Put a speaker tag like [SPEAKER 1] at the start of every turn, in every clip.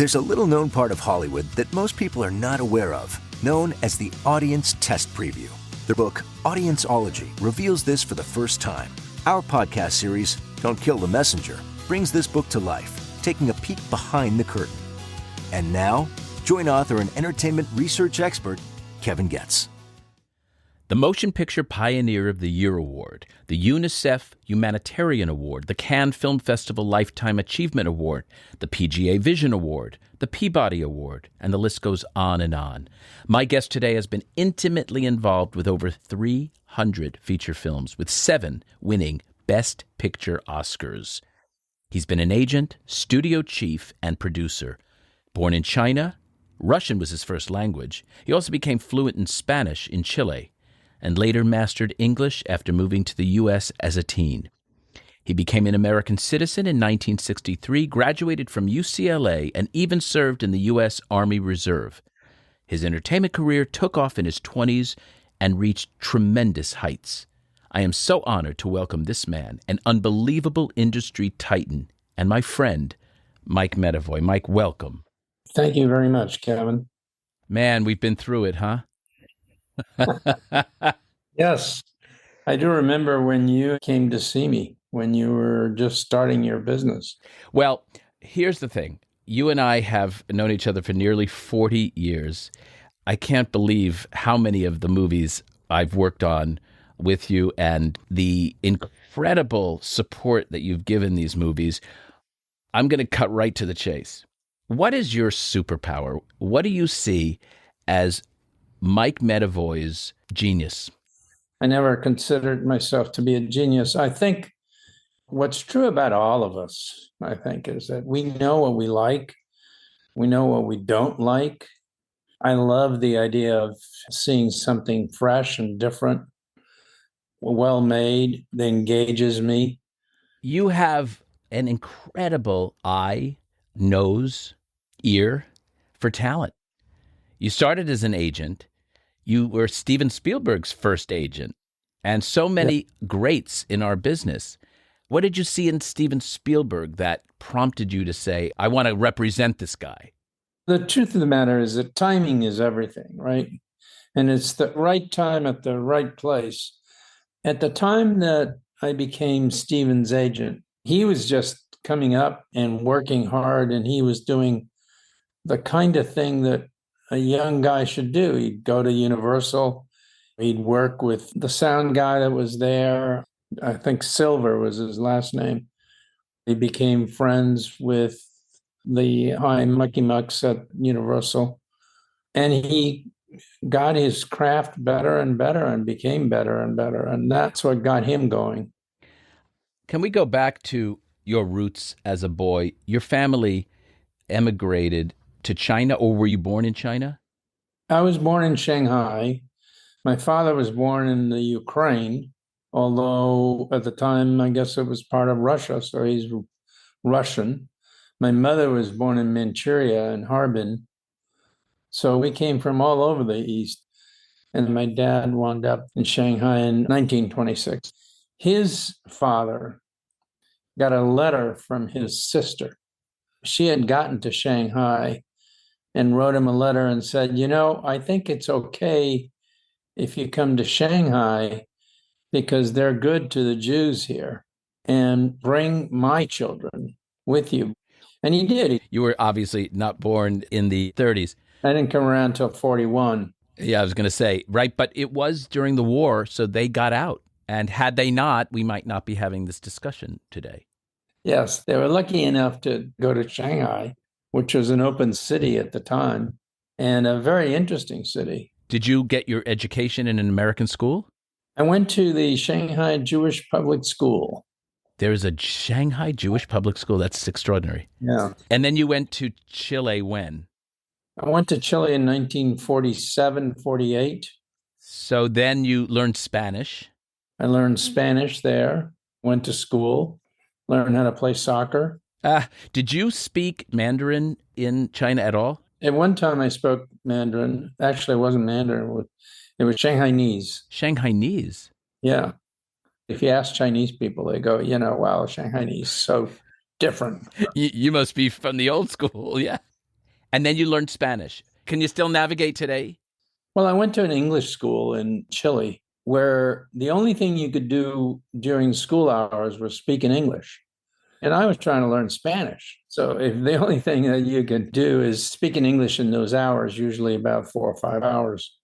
[SPEAKER 1] There's a little-known part of Hollywood that most people are not aware of, known as the Audience Test Preview. The book, Audienceology, reveals this for the first time. Our podcast series, Don't Kill the Messenger, brings this book to life, taking a peek behind the curtain. And now, join author and entertainment research expert, Kevin Goetz.
[SPEAKER 2] The Motion Picture Pioneer of the Year Award, the UNICEF Humanitarian Award, the Cannes Film Festival Lifetime Achievement Award, the PGA Vision Award, the Peabody Award, and the list goes on and on. My guest today has been intimately involved with over 300 feature films, with 7 winning Best Picture Oscars. He's been an agent, studio chief, and producer. Born in China, Russian was his first language. He also became fluent in Spanish in Chile, and later mastered English after moving to the U.S. as a teen. He became an American citizen in 1963, graduated from UCLA, and even served in the U.S. Army Reserve. His entertainment career took off in his 20s and reached tremendous heights. I am so honored to welcome this man, an unbelievable industry titan, and my friend, Mike Medavoy. Mike, welcome.
[SPEAKER 3] Thank you very much, Kevin.
[SPEAKER 2] Man, we've been through it, huh?
[SPEAKER 3] Yes, I do remember when you came to see me when you were just starting your business.
[SPEAKER 2] Well, here's the thing. You and I have known each other for nearly 40 years. I can't believe how many of the movies I've worked on with you and the incredible support that you've given these movies. I'm going to cut right to the chase. What is your superpower? What do you see as Mike Medavoy's genius?
[SPEAKER 3] I never considered myself to be a genius. I think what's true about all of us, I think, is that we know what we like. We know what we don't like. I love the idea of seeing something fresh and different, well made, that engages me.
[SPEAKER 2] You have an incredible eye, nose, ear for talent. You started as an agent. You were Steven Spielberg's first agent, and so many greats in our business. What did you see in Steven Spielberg that prompted you to say, I want to represent this guy?
[SPEAKER 3] The truth of the matter is that timing is everything, right? And it's the right time at the right place. At the time that I became Steven's agent, he was just coming up and working hard, and he was doing the kind of thing that a young guy should do. He'd go to Universal. He'd work with the sound guy that was there. I think Silver was his last name. He became friends with the high mucky mucks at Universal. And he got his craft better and better and became better and better. And that's what got him going.
[SPEAKER 2] Can we go back to your roots as a boy? Your family emigrated to China, or were you born in China?
[SPEAKER 3] I was born in Shanghai. My father was born in the Ukraine, although at the time, I guess it was part of Russia, so he's Russian. My mother was born in Manchuria in Harbin. So we came from all over the East. And my dad wound up in Shanghai in 1926. His father got a letter from his sister. She had gotten to Shanghai and wrote him a letter and said, I think it's okay if you come to Shanghai because they're good to the Jews here, and bring my children with you. And he did.
[SPEAKER 2] You were obviously not born in the 30s.
[SPEAKER 3] I didn't come around till 41.
[SPEAKER 2] Yeah, I was going to say, right, but it was during the war, so they got out. And had they not, we might not be having this discussion today.
[SPEAKER 3] Yes, they were lucky enough to go to Shanghai, which was an open city at the time, and a very interesting city.
[SPEAKER 2] Did you get your education in an American school?
[SPEAKER 3] I went to the Shanghai Jewish Public School.
[SPEAKER 2] There's a Shanghai Jewish Public School. That's extraordinary.
[SPEAKER 3] Yeah.
[SPEAKER 2] And then you went to Chile when?
[SPEAKER 3] I went to Chile in 1947, 48.
[SPEAKER 2] So then you learned Spanish.
[SPEAKER 3] I learned Spanish there, went to school, learned how to play soccer.
[SPEAKER 2] Did you speak Mandarin in China at all?
[SPEAKER 3] At one time I spoke Mandarin. Actually, it wasn't Mandarin. It was Shanghai-nese.
[SPEAKER 2] Shanghai-nese?
[SPEAKER 3] Yeah. If you ask Chinese people, they go, wow, Shanghai-nese, so different.
[SPEAKER 2] You must be from the old school, yeah. And then you learned Spanish. Can you still navigate today?
[SPEAKER 3] Well, I went to an English school in Chile where the only thing you could do during school hours was speak in English. And I was trying to learn Spanish. So if the only thing that you could do is speak in English in those hours, usually about 4 or 5 hours.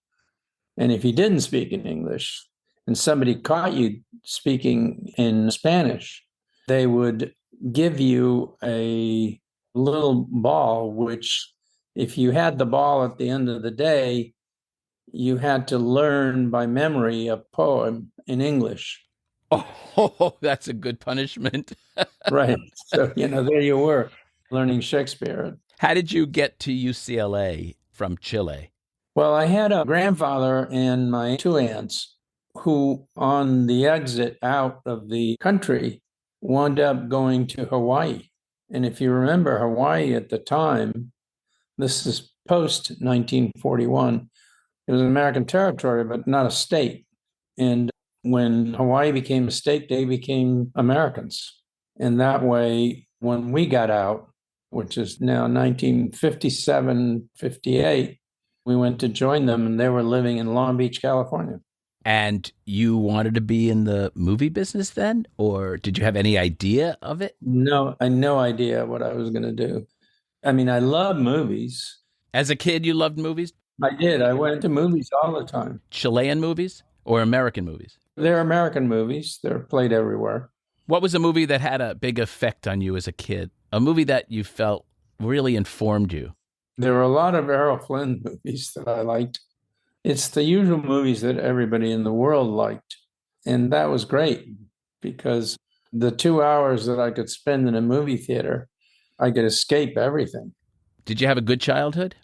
[SPEAKER 3] And if you didn't speak in English and somebody caught you speaking in Spanish, they would give you a little ball, which if you had the ball at the end of the day, you had to learn by memory a poem in English.
[SPEAKER 2] Oh, that's a good punishment.
[SPEAKER 3] Right. So, there you were learning Shakespeare.
[SPEAKER 2] How did you get to UCLA from Chile?
[SPEAKER 3] Well, I had a grandfather and my two aunts who, on the exit out of the country, wound up going to Hawaii. And if you remember, Hawaii at the time, this is post 1941, it was an American territory, but not a state. And when Hawaii became a state, they became Americans. And that way, when we got out, which is now 1957, 58, we went to join them, and they were living in Long Beach, California.
[SPEAKER 2] And you wanted to be in the movie business then? Or did you have any idea of it?
[SPEAKER 3] No, I had no idea what I was going to do. I mean, I love movies.
[SPEAKER 2] As a kid, you loved movies?
[SPEAKER 3] I did. I went to movies all the time.
[SPEAKER 2] Chilean movies or American movies?
[SPEAKER 3] They're American movies. They're played everywhere.
[SPEAKER 2] What was a movie that had a big effect on you as a kid? A movie that you felt really informed you?
[SPEAKER 3] There were a lot of Errol Flynn movies that I liked. It's the usual movies that everybody in the world liked. And that was great because the 2 hours that I could spend in a movie theater, I could escape everything.
[SPEAKER 2] Did you have a good childhood?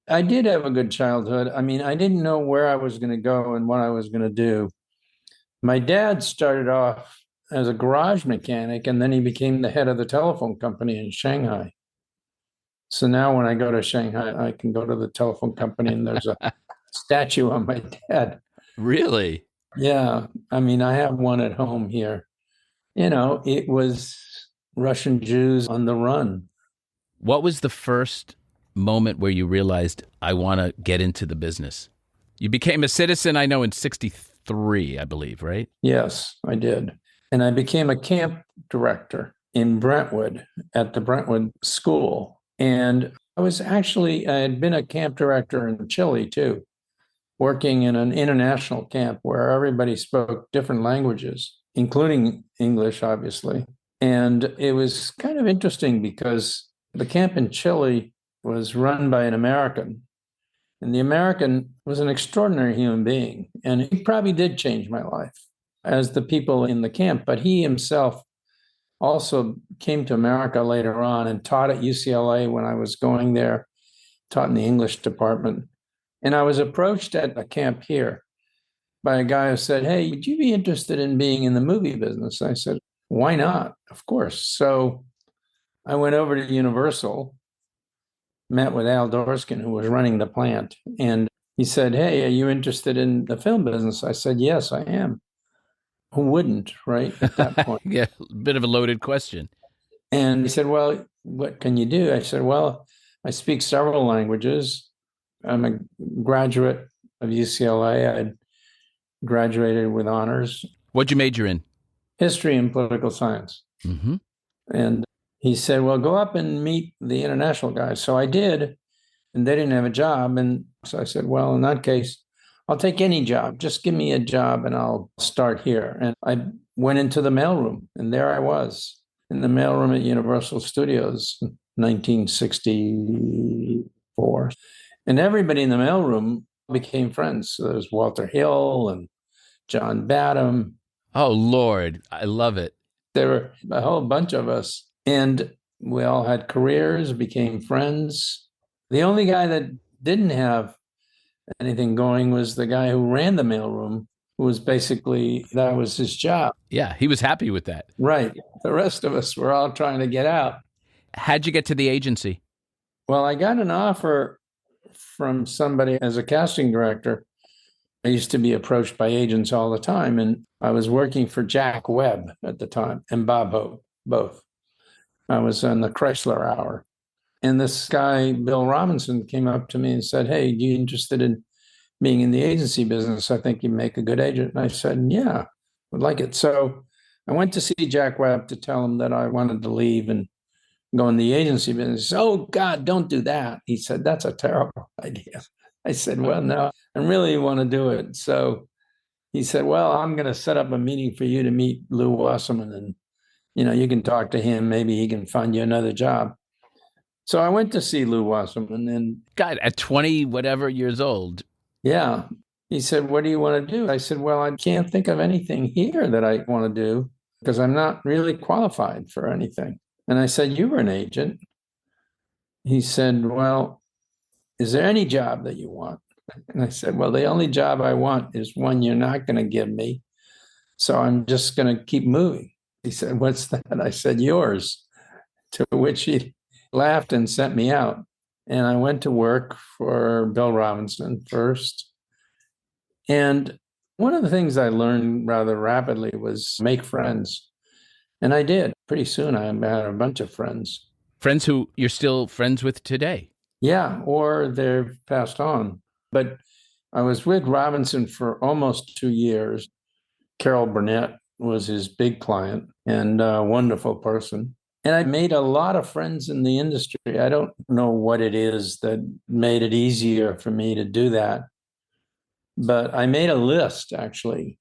[SPEAKER 3] I did have a good childhood. I mean, I didn't know where I was going to go and what I was going to do. My dad started off as a garage mechanic, and then he became the head of the telephone company in Shanghai. So now when I go to Shanghai, I can go to the telephone company and there's a statue on my dad.
[SPEAKER 2] Really?
[SPEAKER 3] Yeah. I mean, I have one at home here. It was Russian Jews on the run.
[SPEAKER 2] What was the first moment where you realized, I want to get into the business? You became a citizen, I know, in 63, I believe, right?
[SPEAKER 3] Yes, I did. And I became a camp director in Brentwood at the Brentwood School. And I had been a camp director in Chile too, working in an international camp where everybody spoke different languages, including English, obviously. And it was kind of interesting because the camp in Chile was run by an American. And the American was an extraordinary human being. And he probably did change my life, as the people in the camp. But he himself also came to America later on and taught at UCLA when I was going there, taught in the English department. And I was approached at a camp here by a guy who said, "Hey, would you be interested in being in the movie business?" I said, "Why not? Of course." So I went over to Universal, met with Al Dorskin, who was running the plant. And he said, "Hey, are you interested in the film business?" I said, "Yes, I am." Who wouldn't, right? At that point.
[SPEAKER 2] Yeah, a bit of a loaded question.
[SPEAKER 3] And he said, "Well, what can you do?" I said, "Well, I speak several languages. I'm a graduate of UCLA. I graduated with honors.
[SPEAKER 2] What'd you major in?
[SPEAKER 3] History and political science."
[SPEAKER 2] Mm-hmm.
[SPEAKER 3] And he said, "Well, go up and meet the international guys." So I did, and they didn't have a job. And so I said, "Well, in that case, I'll take any job. Just give me a job and I'll start here." And I went into the mailroom, and there I was in the mailroom at Universal Studios, 1964. And everybody in the mailroom became friends. So there's Walter Hill and John Badham.
[SPEAKER 2] Oh, Lord. I love it.
[SPEAKER 3] There were a whole bunch of us. And we all had careers, became friends. The only guy that didn't have anything going was the guy who ran the mailroom, who was basically, that was his job.
[SPEAKER 2] Yeah, he was happy with that.
[SPEAKER 3] Right. The rest of us were all trying to get out.
[SPEAKER 2] How'd you get to the agency?
[SPEAKER 3] Well, I got an offer from somebody as a casting director. I used to be approached by agents all the time, and I was working for Jack Webb at the time and Bob Hope, both. I was on the Chrysler Hour. And this guy, Bill Robinson, came up to me and said, "Hey, you interested in being in the agency business? I think you make a good agent." And I said, "Yeah, would like it." So I went to see Jack Webb to tell him that I wanted to leave and go in the agency business. "Oh, God, don't do that." He said, "That's a terrible idea." I said, "Well, no, I really want to do it." So he said, "Well, I'm going to set up a meeting for you to meet Lou Wasserman, and you can talk to him. Maybe he can find you another job." So I went to see Lou Wasserman, and
[SPEAKER 2] God, at 20 whatever years old.
[SPEAKER 3] yeah, he said, "What do you want to do?" I said, "Well, I can't think of anything here that I want to do because I'm not really qualified for anything." And I said, "You were an agent." He said, "Well, is there any job that you want?" And I said, "Well, the only job I want is one you're not going to give me. So I'm just going to keep moving." He said, "What's that?" I said, "Yours." To which he laughed and sent me out. And I went to work for Bill Robinson first. And one of the things I learned rather rapidly was make friends. And I did. Pretty soon I had a bunch of friends.
[SPEAKER 2] Friends who you're still friends with today.
[SPEAKER 3] Yeah, or they've passed on. But I was with Robinson for almost 2 years. Carol Burnett was his big client and a wonderful person. And I made a lot of friends in the industry. I don't know what it is that made it easier for me to do that. But I made a list, actually,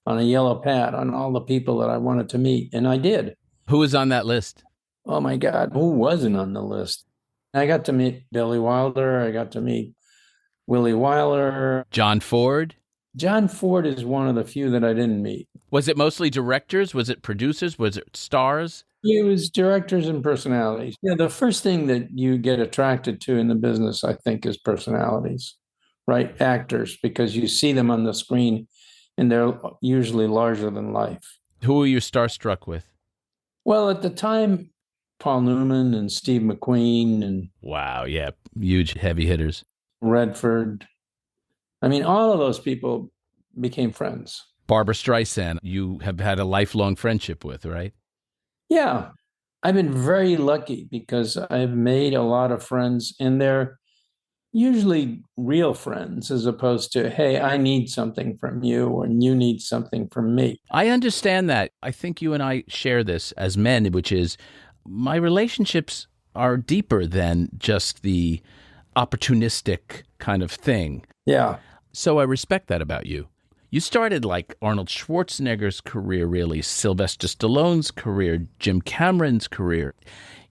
[SPEAKER 3] on a yellow pad on all the people that I wanted to meet. And I did.
[SPEAKER 2] Who was on that list?
[SPEAKER 3] Oh, my God, who wasn't on the list? I got to meet Billy Wilder. I got to meet Willie Wyler.
[SPEAKER 2] John Ford?
[SPEAKER 3] John Ford is one of the few that I didn't meet.
[SPEAKER 2] Was it mostly directors? Was it producers? Was it stars?
[SPEAKER 3] It was directors and personalities. Yeah, the first thing that you get attracted to in the business, I think, is personalities, right? Actors, because you see them on the screen and they're usually larger than life.
[SPEAKER 2] Who were you starstruck with?
[SPEAKER 3] Well, at the time, Paul Newman and Steve McQueen and
[SPEAKER 2] Wow, yeah, huge heavy hitters.
[SPEAKER 3] Redford. I mean, all of those people became friends.
[SPEAKER 2] Barbara Streisand, you have had a lifelong friendship with, right?
[SPEAKER 3] Yeah, I've been very lucky because I've made a lot of friends, and they're usually real friends as opposed to, "Hey, I need something from you and you need something from me."
[SPEAKER 2] I understand that. I think you and I share this as men, which is my relationships are deeper than just the opportunistic kind of thing.
[SPEAKER 3] Yeah.
[SPEAKER 2] So I respect that about you. You started like Arnold Schwarzenegger's career, really, Sylvester Stallone's career, Jim Cameron's career.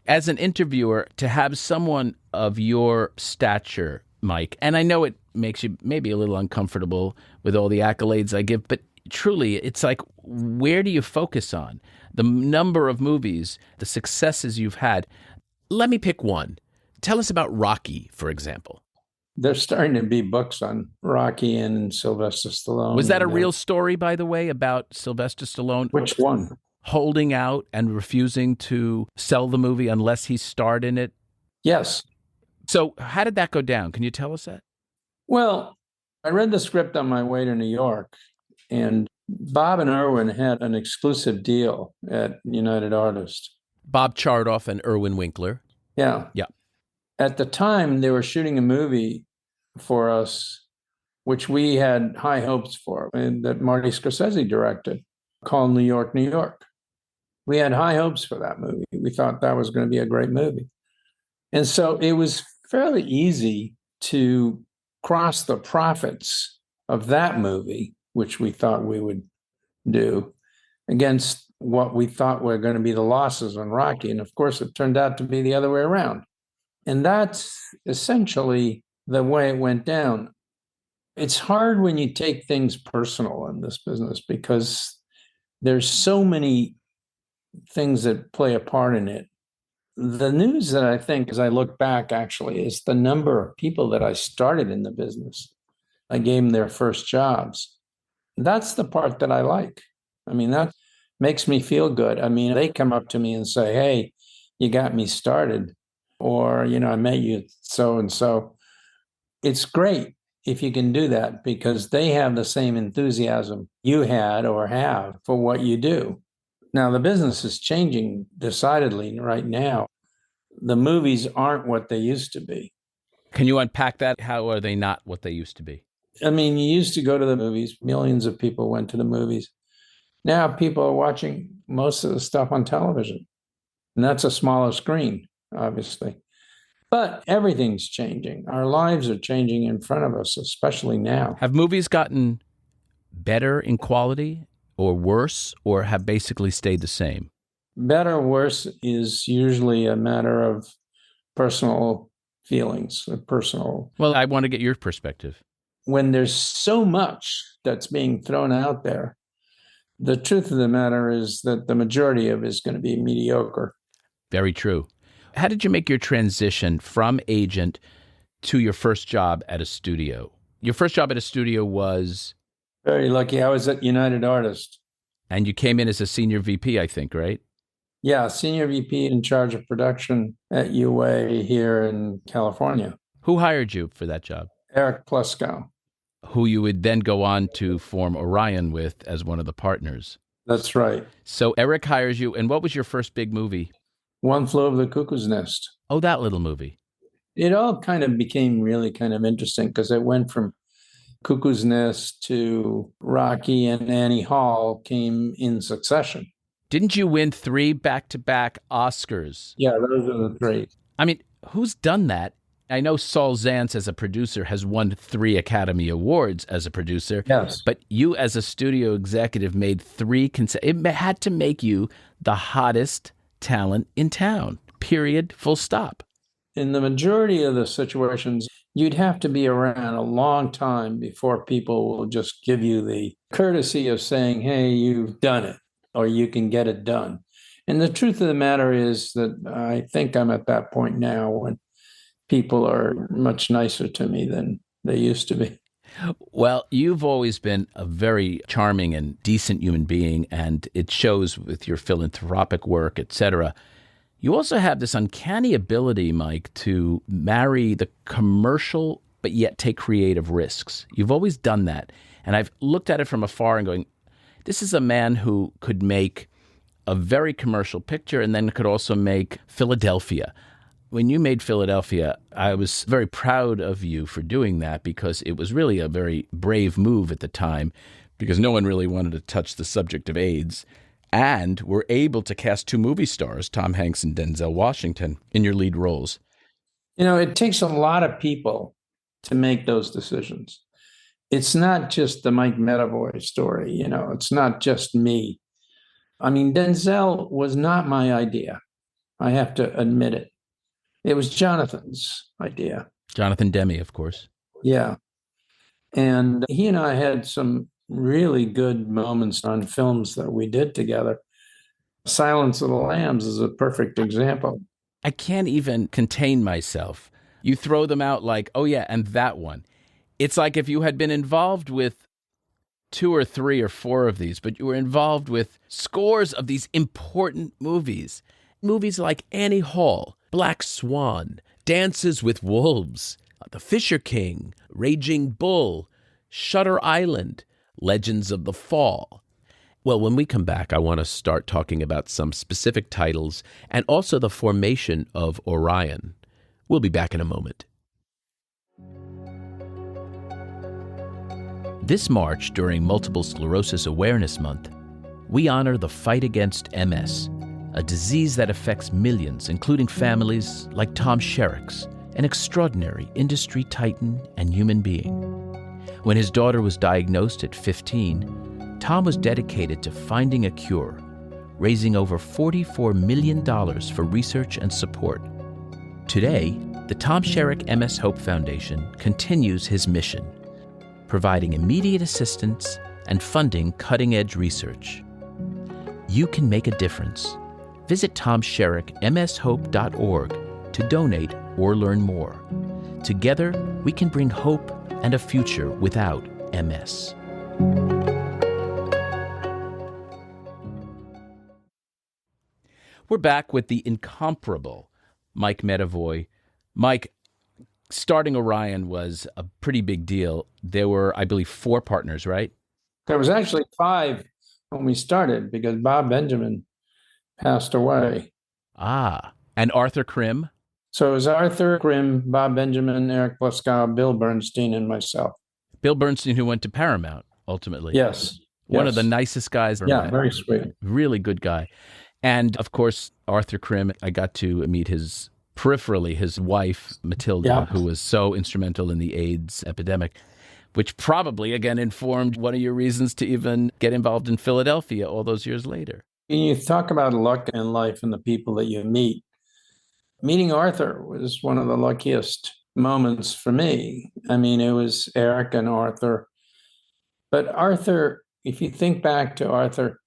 [SPEAKER 2] As an interviewer, to have someone of your stature, Mike, and I know it makes you maybe a little uncomfortable with all the accolades I give, but truly, it's like, where do you focus on? The number of movies, the successes you've had. Let me pick one. Tell us about Rocky, for example.
[SPEAKER 3] There's starting to be books on Rocky and Sylvester Stallone.
[SPEAKER 2] Was that a real story, by the way, about Sylvester Stallone?
[SPEAKER 3] Which one?
[SPEAKER 2] Holding out and refusing to sell the movie unless he starred in it?
[SPEAKER 3] Yes.
[SPEAKER 2] So how did that go down? Can you tell us that?
[SPEAKER 3] Well, I read the script on my way to New York, and Bob and Irwin had an exclusive deal at United Artists.
[SPEAKER 2] Bob Chardoff and Irwin Winkler.
[SPEAKER 3] Yeah.
[SPEAKER 2] Yeah.
[SPEAKER 3] At the time, they were shooting a movie for us, which we had high hopes for, and that Marty Scorsese directed, called New York, New York. We had high hopes for that movie. We thought that was going to be a great movie. And so it was fairly easy to cross the profits of that movie, which we thought we would do, against what we thought were going to be the losses on Rocky. And of course, it turned out to be the other way around. And that's essentially the way it went down. It's hard when you take things personal in this business because there's so many things that play a part in it. The news that I think, as I look back, actually, is the number of people that I started in the business. I gave them their first jobs. That's the part that I like. I mean, that makes me feel good. I mean, they come up to me and say, "Hey, you got me started," or, "I met you so-and-so." It's great if you can do that because they have the same enthusiasm you had or have for what you do. Now, the business is changing decidedly right now. The movies aren't what they used to be.
[SPEAKER 2] Can you unpack that? How are they not what they used to be?
[SPEAKER 3] I mean, you used to go to the movies. Millions of people went to the movies. Now people are watching most of the stuff on television. And that's a smaller screen, obviously. But everything's changing. Our lives are changing in front of us, especially now.
[SPEAKER 2] Have movies gotten better in quality or worse, or have basically stayed the same?
[SPEAKER 3] Better or worse is usually a matter of personal feelings, personal.
[SPEAKER 2] Well, I want to get your perspective.
[SPEAKER 3] When there's so much that's being thrown out there, the truth of the matter is that the majority of it is going to be mediocre.
[SPEAKER 2] Very true. How did you make your transition from agent to your first job at a studio? Your first job at a studio was?
[SPEAKER 3] Very lucky. I was at United Artists.
[SPEAKER 2] And you came in as a senior VP, I think, right?
[SPEAKER 3] Yeah, senior VP in charge of production at UA here in California.
[SPEAKER 2] Who hired you for that job?
[SPEAKER 3] Eric Pleskow.
[SPEAKER 2] Who you would then go on to form Orion with as one of the partners.
[SPEAKER 3] That's right.
[SPEAKER 2] So Eric hires you, and what was your first big movie?
[SPEAKER 3] One Flew Over the Cuckoo's Nest.
[SPEAKER 2] Oh, that little movie.
[SPEAKER 3] It all kind of became really kind of interesting because it went from Cuckoo's Nest to Rocky and Annie Hall came in succession.
[SPEAKER 2] Didn't you win 3 back-to-back Oscars?
[SPEAKER 3] Yeah, those are the 3.
[SPEAKER 2] I mean, who's done that? I know Saul Zaentz as a producer has won 3 Academy Awards as a producer.
[SPEAKER 3] Yes.
[SPEAKER 2] But you as a studio executive made 3 it had to make you the hottest talent in town, period, full stop.
[SPEAKER 3] In the majority of the situations, you'd have to be around a long time before people will just give you the courtesy of saying, hey, you've done it, or you can get it done. And the truth of the matter is that I think I'm at that point now when people are much nicer to me than they used to be.
[SPEAKER 2] Well, you've always been a very charming and decent human being, and it shows with your philanthropic work, etc. You also have this uncanny ability, Mike, to marry the commercial but yet take creative risks. You've always done that. And I've looked at it from afar and going, this is a man who could make a very commercial picture and then could also make Philadelphia. When you made Philadelphia, I was very proud of you for doing that because it was really a very brave move at the time because no one really wanted to touch the subject of AIDS. And we're able to cast 2 movie stars, Tom Hanks and Denzel Washington, in your lead roles.
[SPEAKER 3] You know, it takes a lot of people to make those decisions. It's not just the Mike Medavoy story, you know, it's not just me. I mean, Denzel was not my idea. I have to admit it. It was Jonathan's idea.
[SPEAKER 2] Jonathan Demme, of course.
[SPEAKER 3] Yeah. And he and I had some really good moments on films that we did together. Silence of the Lambs is a perfect example.
[SPEAKER 2] I can't even contain myself. You throw them out like, oh yeah, and that one. It's like if you had been involved with 2 or 3 or 4 of these, but you were involved with scores of these important movies. Movies like Annie Hall, Black Swan, Dances with Wolves, The Fisher King, Raging Bull, Shutter Island, Legends of the Fall. Well, when we come back, I want to start talking about some specific titles and also the formation of Orion. We'll be back in a moment. This March, during Multiple Sclerosis Awareness Month, we honor the fight against MS, a disease that affects millions, including families like Tom Sherrick's, an extraordinary industry titan and human being. When his daughter was diagnosed at 15, Tom was dedicated to finding a cure, raising over $44 million for research and support. Today, the Tom Sherrick MS Hope Foundation continues his mission, providing immediate assistance and funding cutting-edge research. You can make a difference. Visit TomSherrickMSHope.org to donate or learn more. Together, we can bring hope and a future without MS. We're back with the incomparable Mike Medavoy. Mike, starting Orion was a pretty big deal. There were, I believe, 4 partners, right?
[SPEAKER 3] There was actually 5 when we started because Bob Benjamin passed away.
[SPEAKER 2] Ah, And Arthur Krim?
[SPEAKER 3] So it was Arthur Grimm, Bob Benjamin, Eric Blascow, Bill Bernstein, and myself.
[SPEAKER 2] Bill Bernstein, who went to Paramount, ultimately.
[SPEAKER 3] Yes.
[SPEAKER 2] One of the nicest guys.
[SPEAKER 3] Yeah, very sweet.
[SPEAKER 2] Really good guy. And, of course, Arthur Krim, I got to meet peripherally, his wife, Matilda, who was so instrumental in the AIDS epidemic, which probably, again, informed one of your reasons to even get involved in Philadelphia all those years later.
[SPEAKER 3] You talk about luck in life and the people that you meet. Meeting Arthur was one of the luckiest moments for me. I mean, it was Eric and Arthur. But Arthur, if you think back to Arthur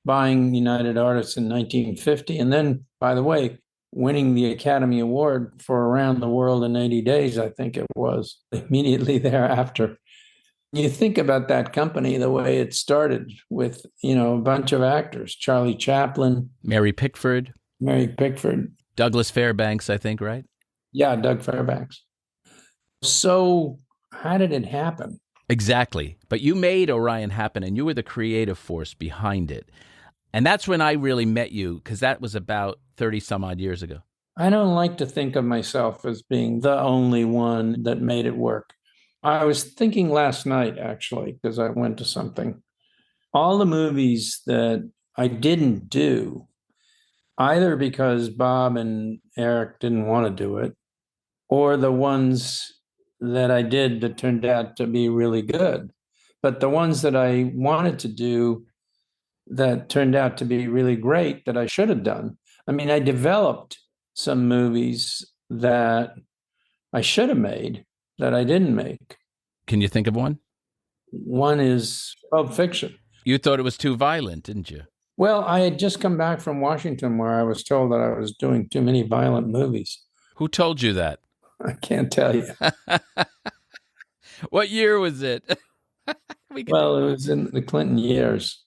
[SPEAKER 3] buying United Artists in 1950, and then, by the way, winning the Academy Award for Around the World in 80 Days, I think it was, immediately thereafter. You think about that company, the way it started with, a bunch of actors, Charlie Chaplin.
[SPEAKER 2] Mary Pickford.
[SPEAKER 3] Douglas
[SPEAKER 2] Fairbanks, I think, right?
[SPEAKER 3] Yeah, Doug Fairbanks. So how did it happen?
[SPEAKER 2] Exactly. But you made Orion happen, and you were the creative force behind it. And that's when I really met you, because that was about 30 some odd years ago.
[SPEAKER 3] I don't like to think of myself as being the only one that made it work. I was thinking last night, actually, because I went to something. All the movies that I didn't do, either because Bob and Eric didn't want to do it, or the ones that I did that turned out to be really good. But the ones that I wanted to do that turned out to be really great that I should have done. I mean, I developed some movies that I should have made that I didn't make.
[SPEAKER 2] Can you think of one?
[SPEAKER 3] One is Pulp Fiction.
[SPEAKER 2] You thought it was too violent, didn't you?
[SPEAKER 3] Well, I had just come back from Washington where I was told that I was doing too many violent movies.
[SPEAKER 2] Who told you that?
[SPEAKER 3] I can't tell you.
[SPEAKER 2] What year was it?
[SPEAKER 3] Well, it was in the Clinton years.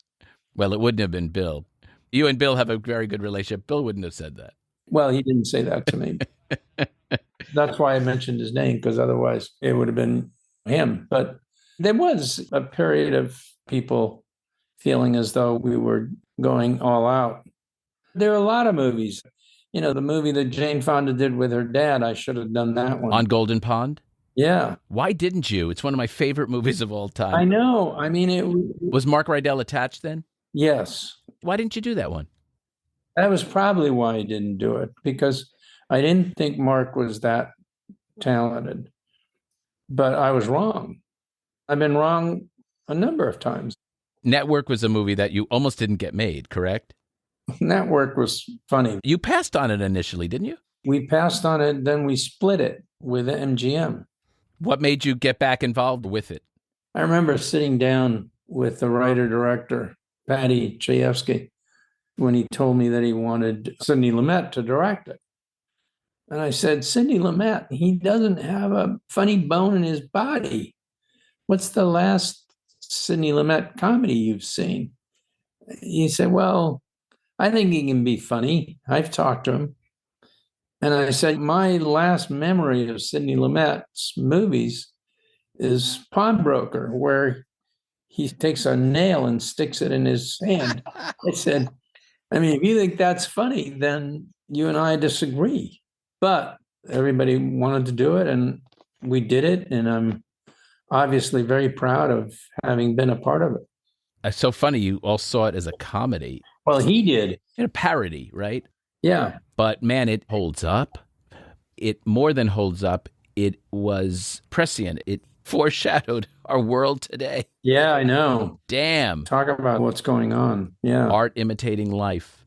[SPEAKER 2] Well, it wouldn't have been Bill. You and Bill have a very good relationship. Bill wouldn't have said that.
[SPEAKER 3] Well, he didn't say that to me. That's why I mentioned his name, because otherwise it would have been him. But there was a period of people feeling as though we were going all out. There are a lot of movies. The movie that Jane Fonda did with her dad, I should have done that one.
[SPEAKER 2] On Golden Pond?
[SPEAKER 3] Yeah.
[SPEAKER 2] Why didn't you? It's one of my favorite movies of all time.
[SPEAKER 3] I know. I mean,
[SPEAKER 2] Was Mark Rydell attached then?
[SPEAKER 3] Yes.
[SPEAKER 2] Why didn't you do that one?
[SPEAKER 3] That was probably why I didn't do it, because I didn't think Mark was that talented. But I was wrong. I've been wrong a number of times.
[SPEAKER 2] Network was a movie that you almost didn't get made, correct?
[SPEAKER 3] Network was funny.
[SPEAKER 2] You passed on it initially, didn't you?
[SPEAKER 3] We passed on it, then we split it with MGM.
[SPEAKER 2] What made you get back involved with it?
[SPEAKER 3] I remember sitting down with the writer-director, Patty Chayefsky, when he told me that he wanted Sidney Lumet to direct it. And I said, Sidney Lumet, he doesn't have a funny bone in his body. What's the last Sidney Lumet comedy you've seen? He said, well, I think he can be funny. I've talked to him. And I said, my last memory of Sidney Lumet's movies is Pawnbroker, where he takes a nail and sticks it in his hand. I said, I mean, if you think that's funny, then you and I disagree. But everybody wanted to do it, and we did it. And I'm obviously very proud of having been a part of it.
[SPEAKER 2] It's so funny. You all saw it as a comedy.
[SPEAKER 3] Well, he did.
[SPEAKER 2] A parody, right?
[SPEAKER 3] Yeah.
[SPEAKER 2] But man, it holds up. It more than holds up. It was prescient. It foreshadowed our world today.
[SPEAKER 3] Yeah, I know.
[SPEAKER 2] Damn.
[SPEAKER 3] Talk about what's going on. Yeah.
[SPEAKER 2] Art imitating life.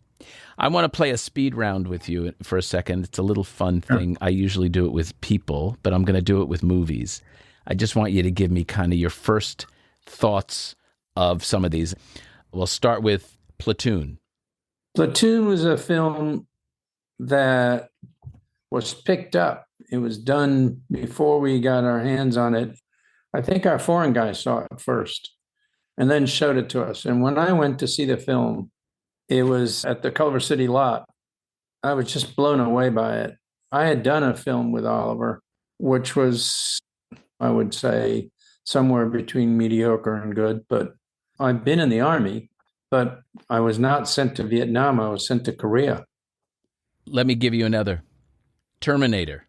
[SPEAKER 2] I want to play a speed round with you for a second. It's a little fun thing. I usually do it with people, but I'm going to do it with movies. I just want you to give me kind of your first thoughts of some of these. We'll start with Platoon.
[SPEAKER 3] Platoon was a film that was picked up. It was done before we got our hands on it. I think our foreign guy saw it first and then showed it to us. And when I went to see the film, it was at the Culver City lot. I was just blown away by it. I had done a film with Oliver, which was, I would say, somewhere between mediocre and good. But I've been in the Army, but I was not sent to Vietnam. I was sent to Korea.
[SPEAKER 2] Let me give you another. Terminator.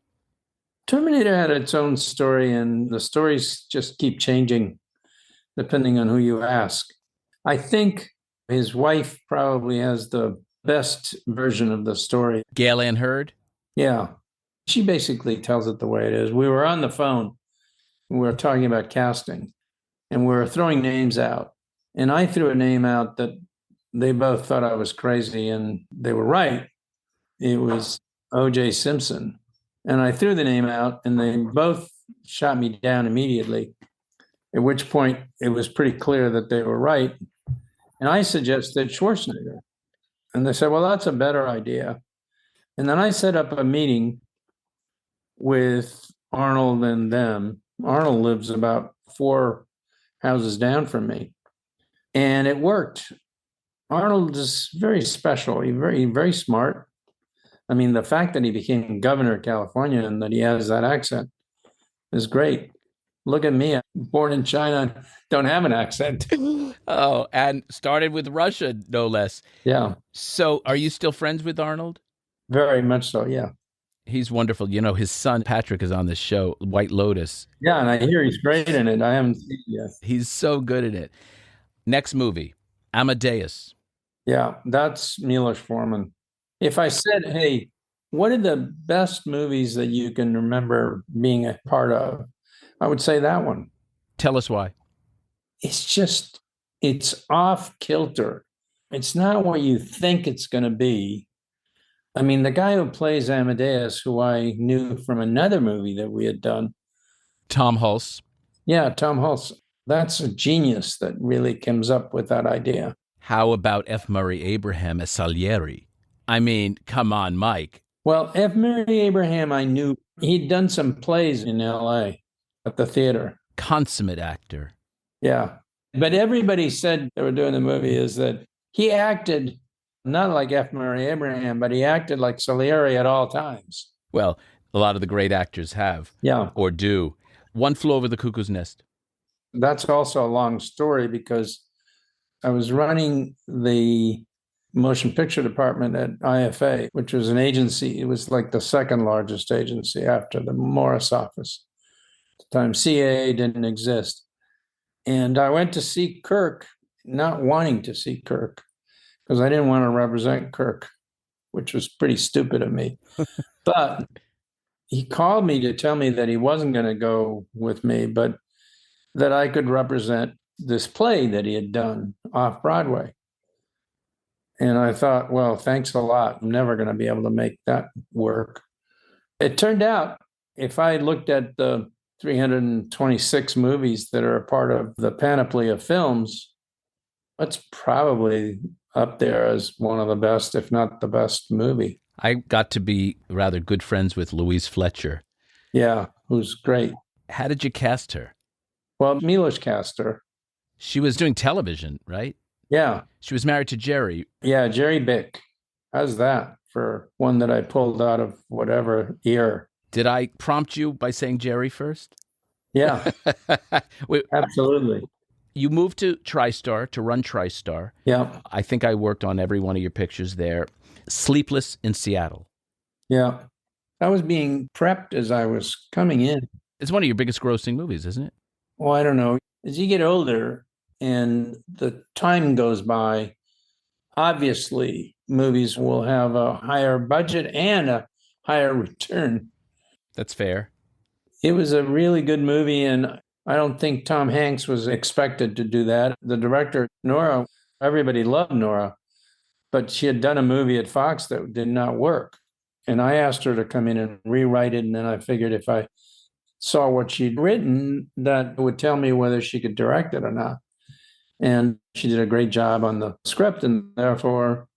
[SPEAKER 3] Terminator had its own story, and the stories just keep changing depending on who you ask. I think his wife probably has the best version of the story.
[SPEAKER 2] Gail Ann Hurd.
[SPEAKER 3] Yeah. She basically tells it the way it is. We were on the phone. We were talking about casting, and we were throwing names out. And I threw a name out that they both thought I was crazy, and they were right. It was O.J. Simpson. And I threw the name out, and they both shot me down immediately, at which point it was pretty clear that they were right. And I suggested Schwarzenegger. And they said, well, that's a better idea. And then I set up a meeting with Arnold and them. Arnold lives about 4 houses down from me. And it worked. Arnold is very special. He's very, very smart. I mean, the fact that he became governor of California and that he has that accent is great. Look at me, I'm born in China, don't have an accent.
[SPEAKER 2] Oh, and started with Russia, no less.
[SPEAKER 3] Yeah.
[SPEAKER 2] So are you still friends with Arnold?
[SPEAKER 3] Very much so, yeah.
[SPEAKER 2] He's wonderful. You know, his son, Patrick, is on this show, White Lotus.
[SPEAKER 3] Yeah, and I hear he's great in it. I haven't seen it yet.
[SPEAKER 2] He's so good at it. Next movie, Amadeus.
[SPEAKER 3] Yeah, that's Milos Forman. If I said, hey, what are the best movies that you can remember being a part of? I would say that one.
[SPEAKER 2] Tell us why.
[SPEAKER 3] It's off kilter. It's not what you think it's going to be. I mean, the guy who plays Amadeus, who I knew from another movie that we had done.
[SPEAKER 2] Tom Hulce.
[SPEAKER 3] Yeah, Tom Hulce. That's a genius that really comes up with that idea.
[SPEAKER 2] How about F. Murray Abraham as Salieri? I mean, come on, Mike.
[SPEAKER 3] Well, F. Murray Abraham, I knew he'd done some plays in L.A. at the theater.
[SPEAKER 2] Consummate actor.
[SPEAKER 3] Yeah. But everybody said they were doing the movie is that he acted not like F. Murray Abraham, but he acted like Salieri at all times.
[SPEAKER 2] Well, a lot of the great actors have.
[SPEAKER 3] Yeah.
[SPEAKER 2] Or do. One Flew Over the Cuckoo's Nest.
[SPEAKER 3] That's also a long story because I was running the motion picture department at IFA, which was an agency. It was like the second largest agency after the Morris office. At the time, CAA didn't exist. And I went to see Kirk, not wanting to see Kirk, because I didn't want to represent Kirk, which was pretty stupid of me. But he called me to tell me that he wasn't going to go with me, but that I could represent this play that he had done off Broadway. And I thought, well, thanks a lot. I'm never going to be able to make that work. It turned out, if I looked at the 326 movies that are a part of the panoply of films, that's probably up there as one of the best, if not the best movie.
[SPEAKER 2] I got to be rather good friends with Louise Fletcher.
[SPEAKER 3] Yeah, who's great.
[SPEAKER 2] How did you cast her?
[SPEAKER 3] Well, Milos cast her.
[SPEAKER 2] She was doing television, right?
[SPEAKER 3] Yeah.
[SPEAKER 2] She was married to Jerry.
[SPEAKER 3] Yeah, Jerry Bick. How's that for one that I pulled out of whatever ear?
[SPEAKER 2] Did I prompt you by saying Jerry first?
[SPEAKER 3] Yeah,
[SPEAKER 2] Wait,
[SPEAKER 3] absolutely.
[SPEAKER 2] you moved to TriStar to run TriStar.
[SPEAKER 3] Yeah,
[SPEAKER 2] I think I worked on every one of your pictures there. Sleepless in Seattle.
[SPEAKER 3] yeah. I was being prepped as I was coming in.
[SPEAKER 2] It's one of your biggest grossing movies, isn't it?
[SPEAKER 3] Well, I don't know. As you get older and the time goes by, obviously movies will have a higher budget and a higher return.
[SPEAKER 2] That's fair.
[SPEAKER 3] It was a really good movie, and I don't think Tom Hanks was expected to do that. The director, Nora, everybody loved Nora, but she had done a movie at Fox that did not work. And I asked her to come in and rewrite it, and then I figured if I saw what she'd written, that would tell me whether she could direct it or not. And she did a great job on the script and therefore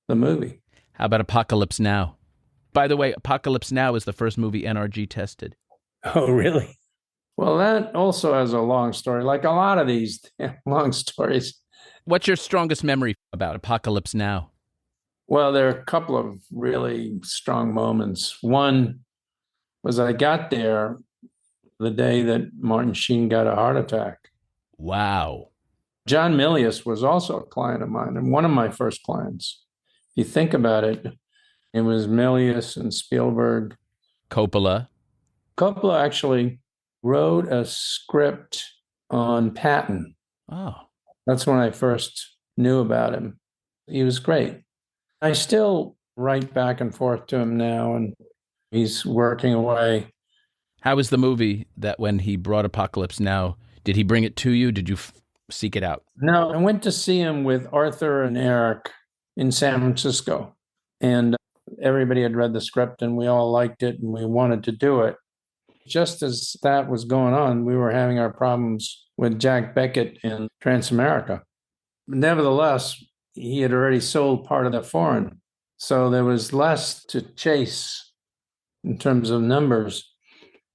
[SPEAKER 3] the movie.
[SPEAKER 2] How about Apocalypse Now? By the way, Apocalypse Now is the first movie NRG tested.
[SPEAKER 3] Oh, really? Well, that also has a long story, like a lot of these long stories.
[SPEAKER 2] What's your strongest memory about Apocalypse Now?
[SPEAKER 3] Well, there are a couple of really strong moments. One was I got there the day that Martin Sheen got a heart attack.
[SPEAKER 2] Wow.
[SPEAKER 3] John Milius was also a client of mine and one of my first clients. If you think about it, It was Milius and Spielberg.
[SPEAKER 2] Coppola.
[SPEAKER 3] Coppola actually wrote a script on Patton.
[SPEAKER 2] Oh,
[SPEAKER 3] That's when I first knew about him. He was great. I still write back and forth to him now, and he's working away.
[SPEAKER 2] how was the movie that when he brought Apocalypse Now, did he bring it to you? Did you seek it out?
[SPEAKER 3] No, I went to see him with Arthur and Eric in San Francisco, and everybody had read the script and we all liked it and we wanted to do it. Just as that was going on, we were having our problems with Jack Beckett in Transamerica. Nevertheless, he had already sold part of the foreign, so there was less to chase in terms of numbers.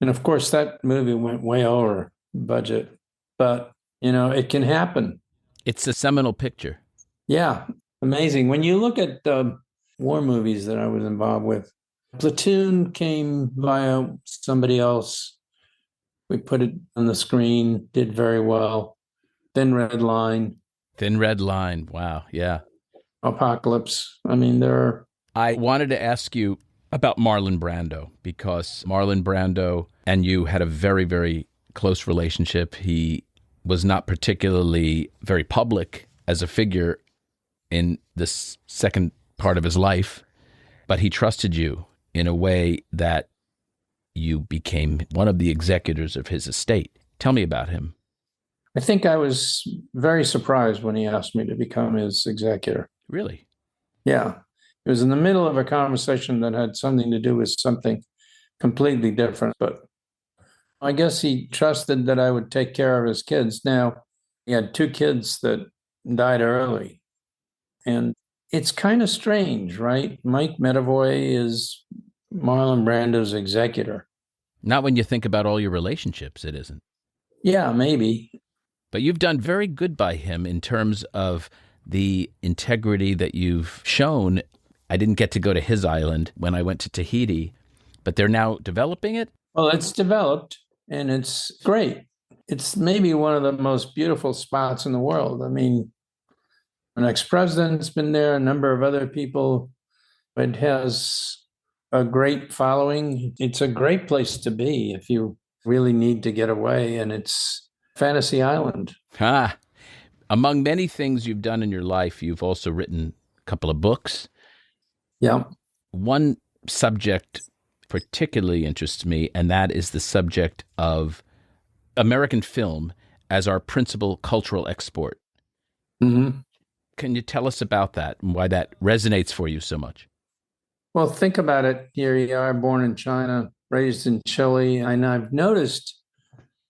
[SPEAKER 3] And of course, that movie went way over budget, but it can happen.
[SPEAKER 2] It's a seminal picture.
[SPEAKER 3] Yeah, amazing. When you look at the war movies that I was involved with, Platoon came via somebody else. We put it on the screen, did very well. Thin Red Line.
[SPEAKER 2] Thin Red Line. Wow. Yeah.
[SPEAKER 3] Apocalypse.
[SPEAKER 2] I wanted to ask you about Marlon Brando, because Marlon Brando and you had a very, very close relationship. He was not particularly very public as a figure in this second part of his life, but he trusted you in a way that you became one of the executors of his estate. Tell me about him.
[SPEAKER 3] I think I was very surprised when he asked me to become his executor.
[SPEAKER 2] Really?
[SPEAKER 3] Yeah. It was in the middle of a conversation that had something to do with something completely different, but I guess he trusted that I would take care of his kids. Now, he had 2 kids that died early, and it's kind of strange, right? Mike Medavoy is Marlon Brando's executor.
[SPEAKER 2] Not when you think about all your relationships, it isn't.
[SPEAKER 3] Yeah, maybe.
[SPEAKER 2] But you've done very good by him in terms of the integrity that you've shown. I didn't get to go to his island when I went to Tahiti, but they're now developing it?
[SPEAKER 3] Well, it's developed, and it's great. It's maybe one of the most beautiful spots in the world. I mean, an ex-president's been there, a number of other people. It has a great following. It's a great place to be if you really need to get away, and it's Fantasy Island.
[SPEAKER 2] Among many things you've done in your life, you've also written a couple of books.
[SPEAKER 3] Yeah.
[SPEAKER 2] One subject particularly interests me, and that is the subject of American film as our principal cultural export.
[SPEAKER 3] Mm-hmm.
[SPEAKER 2] Can you tell us about that and why that resonates for you so much?
[SPEAKER 3] Well, think about it. Here you are, born in China, raised in Chile. And I've noticed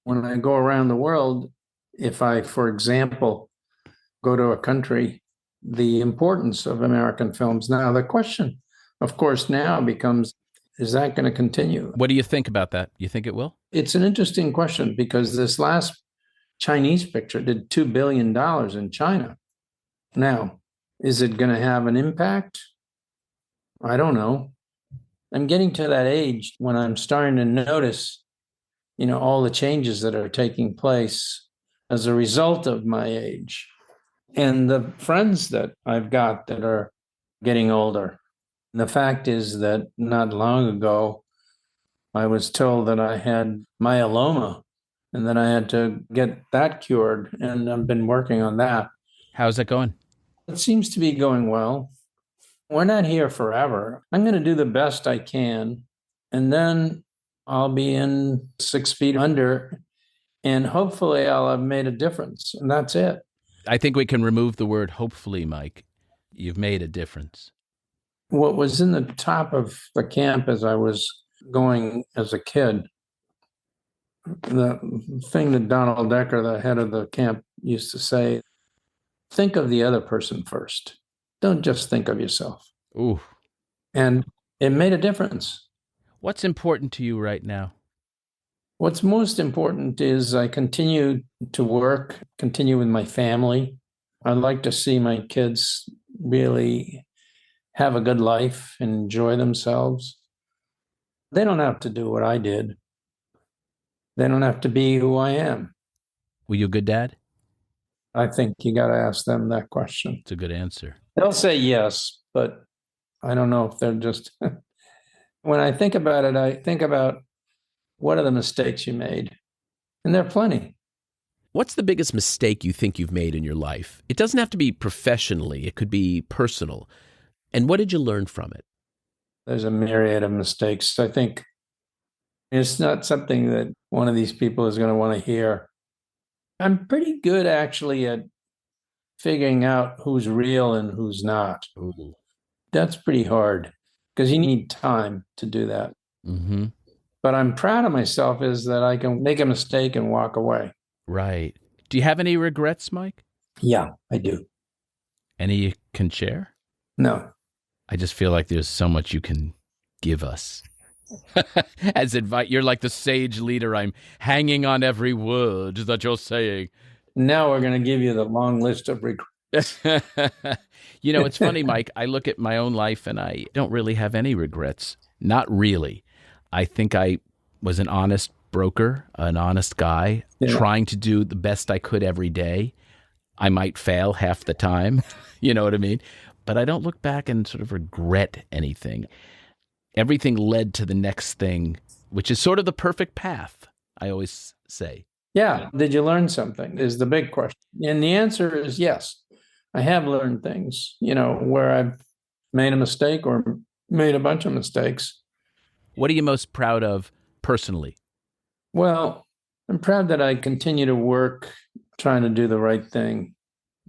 [SPEAKER 3] when I go around the world, if I, for example, go to a country, the importance of American films. Now, the question, of course, now becomes, is that going to continue?
[SPEAKER 2] What do you think about that? You think it will?
[SPEAKER 3] It's an interesting question because this last Chinese picture did $2 billion in China. Now, is it going to have an impact? I don't know. I'm getting to that age when I'm starting to notice, all the changes that are taking place as a result of my age. And the friends that I've got that are getting older. The fact is that not long ago, I was told that I had myeloma and that I had to get that cured. And I've been working on that.
[SPEAKER 2] How's that going?
[SPEAKER 3] It seems to be going well. We're not here forever. I'm going to do the best I can. And then I'll be in 6 feet under. And hopefully I'll have made a difference. And that's it.
[SPEAKER 2] I think we can remove the word hopefully, Mike. You've made a difference.
[SPEAKER 3] What was in the top of the camp as I was going as a kid, the thing that Donald Decker, the head of the camp, used to say, think of the other person first. Don't just think of yourself.
[SPEAKER 2] Ooh.
[SPEAKER 3] And it made a difference.
[SPEAKER 2] What's important to you right now?
[SPEAKER 3] What's most important is I continue to work, continue with my family. I'd like to see my kids really have a good life and enjoy themselves. They don't have to do what I did. They don't have to be who I am.
[SPEAKER 2] Were you a good dad?
[SPEAKER 3] I think you got to ask them that question.
[SPEAKER 2] It's a good answer.
[SPEAKER 3] They'll say yes, but I don't know if they're just, when I think about it, I think about what are the mistakes you made? And there are plenty.
[SPEAKER 4] What's the biggest mistake you think you've made in your life? It doesn't have to be professionally. It could be personal. And what did you learn from it?
[SPEAKER 3] There's a myriad of mistakes. I think it's not something that one of these people is going to want to hear. I'm pretty good actually at figuring out who's real and who's not.
[SPEAKER 4] Ooh.
[SPEAKER 3] That's pretty hard because you need time to do that.
[SPEAKER 4] Mm-hmm.
[SPEAKER 3] But I'm proud of myself is that I can make a mistake and walk away.
[SPEAKER 2] Right. Do you have any regrets, Mike?
[SPEAKER 3] Yeah, I do.
[SPEAKER 2] Any you can share?
[SPEAKER 3] No.
[SPEAKER 2] I just feel like there's so much you can give us. As advice, you're like the sage leader. I'm hanging on every word that you're saying.
[SPEAKER 3] Now we're going to give you the long list of regrets.
[SPEAKER 2] You know, it's funny, Mike. I look at my own life and I don't really have any regrets. Not really. I think I was an honest broker, an honest guy, trying to do the best I could every day. I might fail half the time, you know what I mean? But I don't look back and sort of regret anything. Everything led to the next thing, which is sort of the perfect path, I always say.
[SPEAKER 3] Yeah. Did you learn something is the big question. And the answer is yes. I have learned things, where I've made a mistake or made a bunch of mistakes.
[SPEAKER 2] What are you most proud of personally?
[SPEAKER 3] Well, I'm proud that I continue to work trying to do the right thing.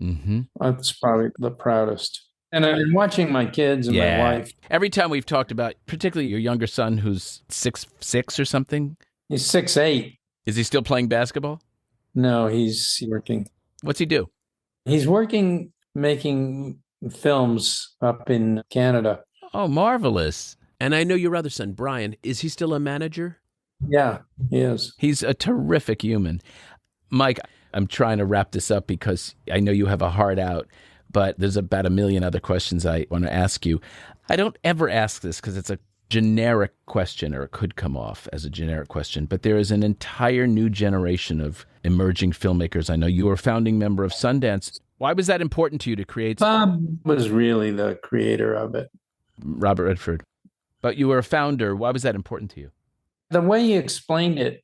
[SPEAKER 2] Mm-hmm.
[SPEAKER 3] That's probably the proudest. And I'm watching my kids and my wife.
[SPEAKER 2] Every time we've talked about, particularly your younger son who's 6'6" or something.
[SPEAKER 3] He's 6'8".
[SPEAKER 2] Is he still playing basketball?
[SPEAKER 3] No, he's working.
[SPEAKER 2] What's he do?
[SPEAKER 3] He's working making films up in Canada.
[SPEAKER 2] Oh, marvelous.
[SPEAKER 4] And I know your other son, Brian, is he still a manager?
[SPEAKER 3] Yeah, he is.
[SPEAKER 2] He's a terrific human. Mike, I'm trying to wrap this up because I know you have a heart out, but there's about a million other questions I want to ask you. I don't ever ask this because it's a generic question, or it could come off as a generic question, but there is an entire new generation of emerging filmmakers. I know you were a founding member of Sundance. Why was that important to you to create?
[SPEAKER 3] Bob was really the creator of it.
[SPEAKER 2] Robert Redford. But you were a founder. Why was that important to you?
[SPEAKER 3] The way he explained it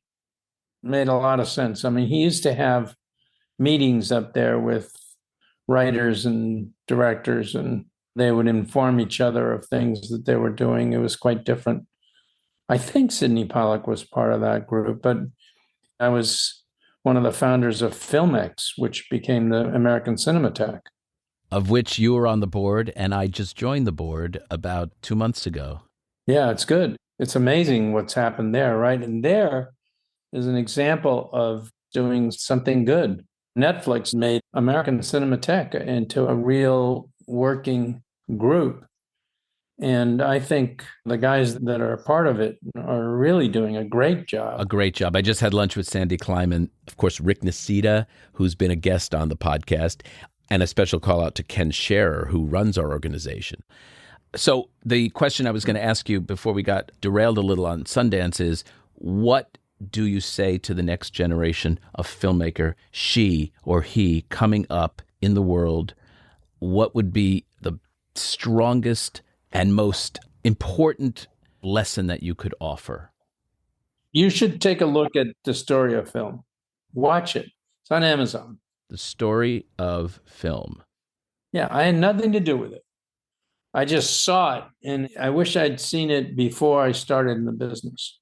[SPEAKER 3] made a lot of sense. I mean, he used to have meetings up there with writers and directors, and they would inform each other of things that they were doing. It was quite different. I think Sidney Pollack was part of that group, but I was one of the founders of FilmX, which became the American Cinematheque.
[SPEAKER 2] Of which you were on the board, and I just joined the board about 2 months ago.
[SPEAKER 3] Yeah, it's good. It's amazing what's happened there, right? And there is an example of doing something good. Netflix made American Cinematheque into a real working group. And I think the guys that are a part of it are really doing a great job.
[SPEAKER 2] A great job. I just had lunch with Sandy Kleiman, of course, Rick Nacita, who's been a guest on the podcast, and a special call out to Ken Scherer, who runs our organization. So the question I was going to ask you before we got derailed a little on Sundance is, what do you say to the next generation of filmmaker, she or he, coming up in the world? What would be the strongest and most important lesson that you could offer?
[SPEAKER 3] You should take a look at The Story of Film. Watch it. It's on Amazon.
[SPEAKER 2] The Story of Film.
[SPEAKER 3] Yeah, I had nothing to do with it. I just saw it, and I wish I'd seen it before I started in the business.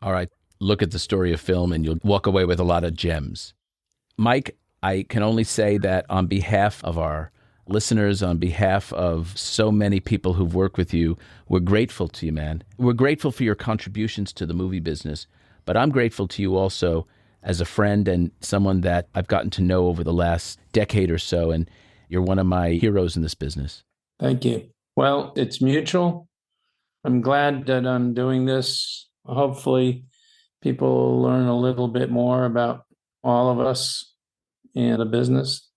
[SPEAKER 2] All right. Look at The Story of Film, and you'll walk away with a lot of gems. Mike, I can only say that on behalf of our listeners, on behalf of so many people who've worked with you, we're grateful to you, man. We're grateful for your contributions to the movie business, but I'm grateful to you also as a friend and someone that I've gotten to know over the last decade or so, and you're one of my heroes in this business.
[SPEAKER 3] Thank you. Well, it's mutual. I'm glad that I'm doing this. Hopefully, people will learn a little bit more about all of us and the business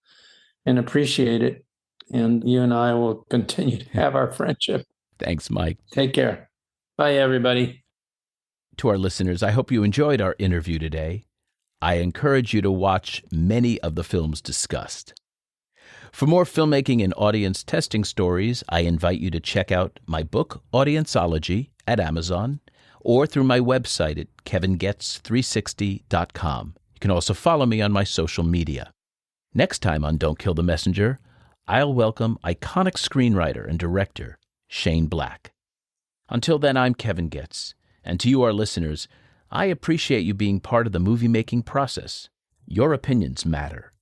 [SPEAKER 3] and appreciate it. And you and I will continue to have our friendship.
[SPEAKER 2] Thanks, Mike.
[SPEAKER 3] Take care. Bye, everybody.
[SPEAKER 2] To our listeners, I hope you enjoyed our interview today. I encourage you to watch many of the films discussed. For more filmmaking and audience testing stories, I invite you to check out my book, Audienceology, at Amazon, or through my website at kevingoetz360.com. You can also follow me on my social media. Next time on Don't Kill the Messenger, I'll welcome iconic screenwriter and director Shane Black. Until then, I'm Kevin Goetz, and to you, our listeners, I appreciate you being part of the movie-making process. Your opinions matter.